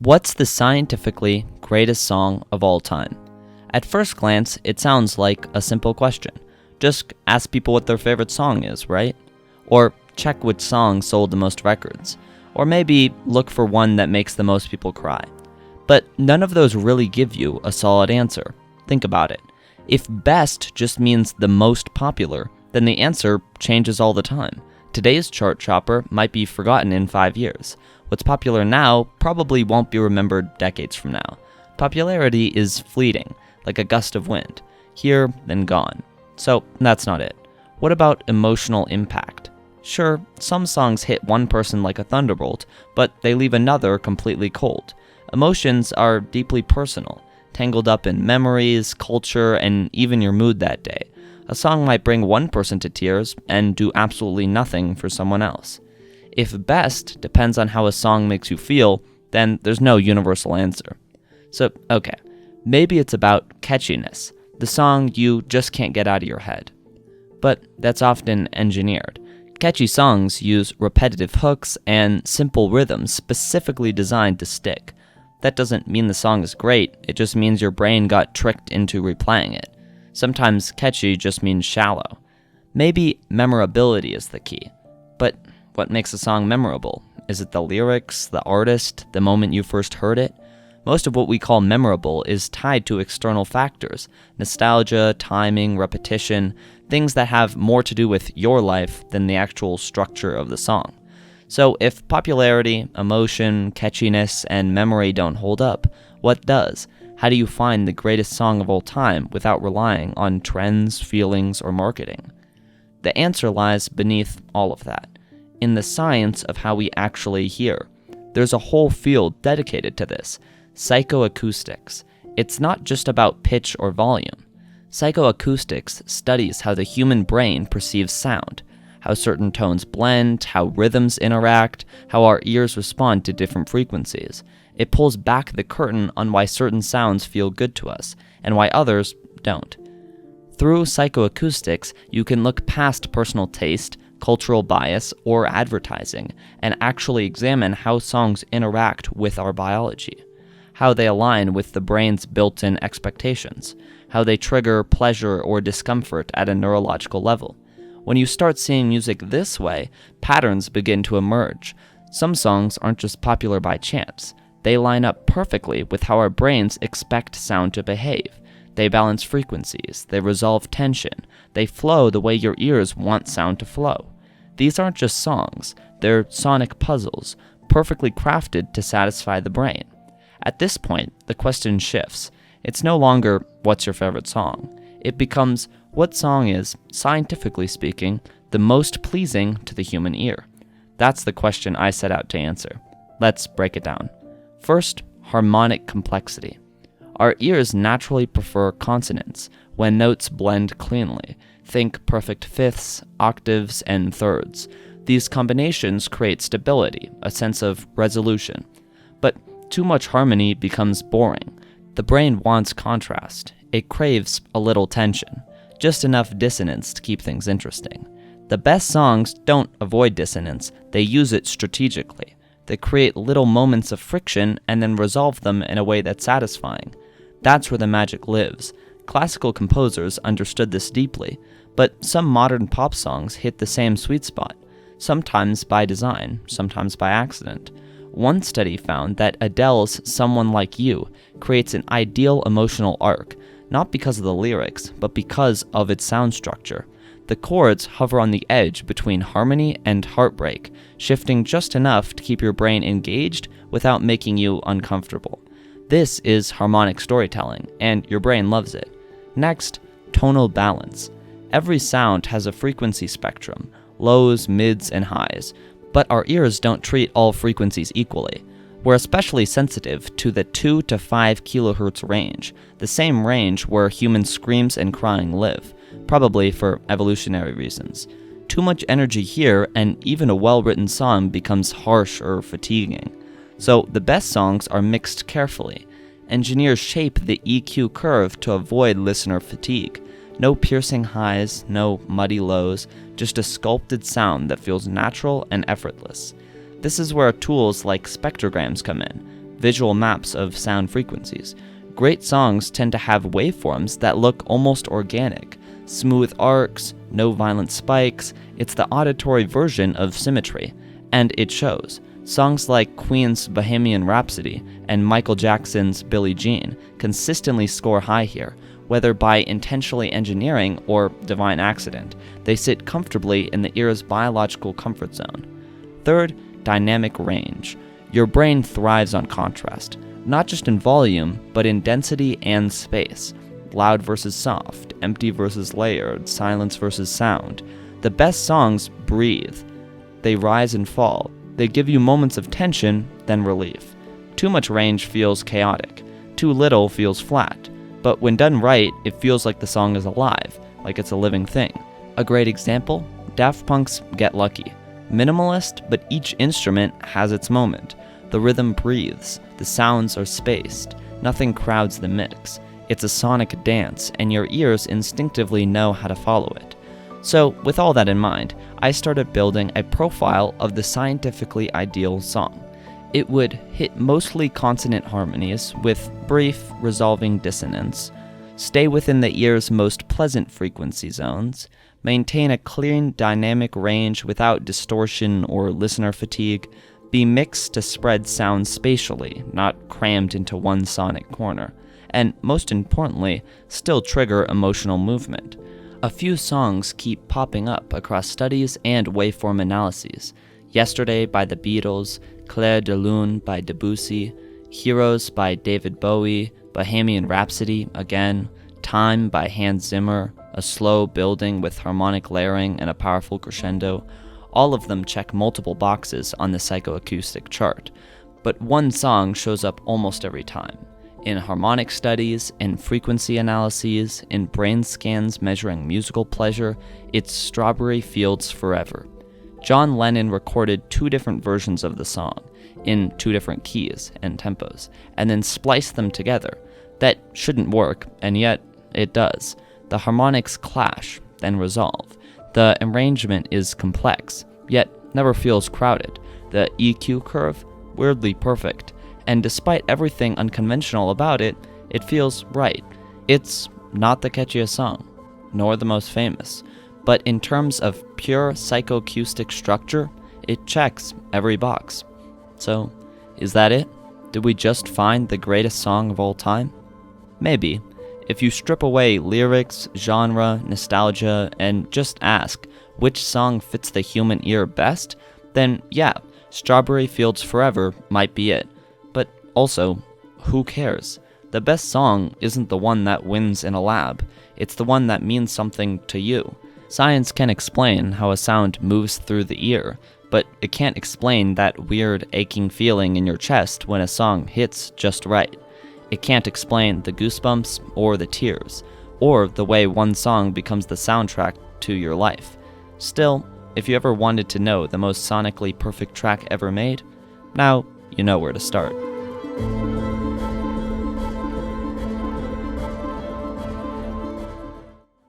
What's the scientifically greatest song of all time? At first glance, it sounds like a simple question. Just ask people what their favorite song is, right? Or check which song sold the most records. Or maybe look for one that makes the most people cry. But none of those really give you a solid answer. Think about it. If best just means the most popular, then the answer changes all the time. Today's chart topper might be forgotten in 5 years. What's popular now probably won't be remembered decades from now. Popularity is fleeting, like a gust of wind. Here, then gone. So that's not it. What about emotional impact? Sure, some songs hit one person like a thunderbolt, but they leave another completely cold. Emotions are deeply personal, tangled up in memories, culture, and even your mood that day. A song might bring one person to tears and do absolutely nothing for someone else. If best depends on how a song makes you feel, then there's no universal answer. So, okay, maybe it's about catchiness, the song you just can't get out of your head. But that's often engineered. Catchy songs use repetitive hooks and simple rhythms specifically designed to stick. That doesn't mean the song is great, it just means your brain got tricked into replaying it. Sometimes catchy just means shallow. Maybe memorability is the key. But what makes a song memorable? Is it the lyrics, the artist, the moment you first heard it? Most of what we call memorable is tied to external factors: nostalgia, timing, repetition, things that have more to do with your life than the actual structure of the song. So if popularity, emotion, catchiness, and memory don't hold up, what does? How do you find the greatest song of all time without relying on trends, feelings, or marketing? The answer lies beneath all of that, in the science of how we actually hear. There's a whole field dedicated to this: psychoacoustics. It's not just about pitch or volume. Psychoacoustics studies how the human brain perceives sound, how certain tones blend, how rhythms interact, how our ears respond to different frequencies. It pulls back the curtain on why certain sounds feel good to us, and why others don't. Through psychoacoustics, you can look past personal taste, cultural bias, or advertising, and actually examine how songs interact with our biology, how they align with the brain's built-in expectations, how they trigger pleasure or discomfort at a neurological level. When you start seeing music this way, patterns begin to emerge. Some songs aren't just popular by chance. They line up perfectly with how our brains expect sound to behave. They balance frequencies, they resolve tension, they flow the way your ears want sound to flow. These aren't just songs, they're sonic puzzles, perfectly crafted to satisfy the brain. At this point, the question shifts. It's no longer, what's your favorite song? It becomes, what song is, scientifically speaking, the most pleasing to the human ear? That's the question I set out to answer. Let's break it down. First, harmonic complexity. Our ears naturally prefer consonants when notes blend cleanly. Think perfect fifths, octaves, and thirds. These combinations create stability, a sense of resolution. But too much harmony becomes boring. The brain wants contrast. It craves a little tension, just enough dissonance to keep things interesting. The best songs don't avoid dissonance, they use it strategically. They create little moments of friction and then resolve them in a way that's satisfying. That's where the magic lives. Classical composers understood this deeply, but some modern pop songs hit the same sweet spot, sometimes by design, sometimes by accident. One study found that Adele's "Someone Like You" creates an ideal emotional arc, not because of the lyrics, but because of its sound structure. The chords hover on the edge between harmony and heartbreak, shifting just enough to keep your brain engaged without making you uncomfortable. This is harmonic storytelling, and your brain loves it. Next, tonal balance. Every sound has a frequency spectrum, lows, mids, and highs, but our ears don't treat all frequencies equally. We're especially sensitive to the 2 to 5 kilohertz range, the same range where human screams and crying live, probably for evolutionary reasons. Too much energy here, and even a well-written song becomes harsh or fatiguing. So the best songs are mixed carefully. Engineers shape the EQ curve to avoid listener fatigue. No piercing highs, no muddy lows, just a sculpted sound that feels natural and effortless. This is where tools like spectrograms come in, visual maps of sound frequencies. Great songs tend to have waveforms that look almost organic. Smooth arcs, no violent spikes. It's the auditory version of symmetry, and it shows. Songs like Queen's Bohemian Rhapsody and Michael Jackson's Billie Jean consistently score high here, whether by intentionally engineering or divine accident. They sit comfortably in the ear's biological comfort zone. Third, dynamic range. Your brain thrives on contrast, not just in volume, but in density and space. Loud versus soft, empty versus layered, silence versus sound. The best songs breathe. They rise and fall. They give you moments of tension, then relief. Too much range feels chaotic. Too little feels flat. But when done right, it feels like the song is alive, like it's a living thing. A great example? Daft Punk's Get Lucky. Minimalist, but each instrument has its moment. The rhythm breathes. The sounds are spaced. Nothing crowds the mix. It's a sonic dance, and your ears instinctively know how to follow it. So, with all that in mind, I started building a profile of the scientifically ideal song. It would hit mostly consonant harmonies with brief, resolving dissonance, stay within the ear's most pleasant frequency zones, maintain a clean dynamic range without distortion or listener fatigue, be mixed to spread sound spatially, not crammed into one sonic corner, and most importantly, still trigger emotional movement. A few songs keep popping up across studies and waveform analyses. Yesterday by the Beatles, Clair de Lune by Debussy, Heroes by David Bowie, Bohemian Rhapsody again, Time by Hans Zimmer, a slow building with harmonic layering and a powerful crescendo. All of them check multiple boxes on the psychoacoustic chart, but one song shows up almost every time. In harmonic studies, in frequency analyses, in brain scans measuring musical pleasure, it's Strawberry Fields Forever. John Lennon recorded 2 different versions of the song, in 2 different keys and tempos, and then spliced them together. That shouldn't work, and yet it does. The harmonics clash, then resolve. The arrangement is complex, yet never feels crowded. The EQ curve, weirdly perfect. And despite everything unconventional about it, it feels right. It's not the catchiest song, nor the most famous, but in terms of pure psychoacoustic structure, it checks every box. So, is that it? Did we just find the greatest song of all time? Maybe. If you strip away lyrics, genre, nostalgia, and just ask which song fits the human ear best, then yeah, Strawberry Fields Forever might be it. But also, who cares? The best song isn't the one that wins in a lab, it's the one that means something to you. Science can explain how a sound moves through the ear, but it can't explain that weird aching feeling in your chest when a song hits just right. It can't explain the goosebumps or the tears, or the way one song becomes the soundtrack to your life. Still, if you ever wanted to know the most sonically perfect track ever made, now you know where to start.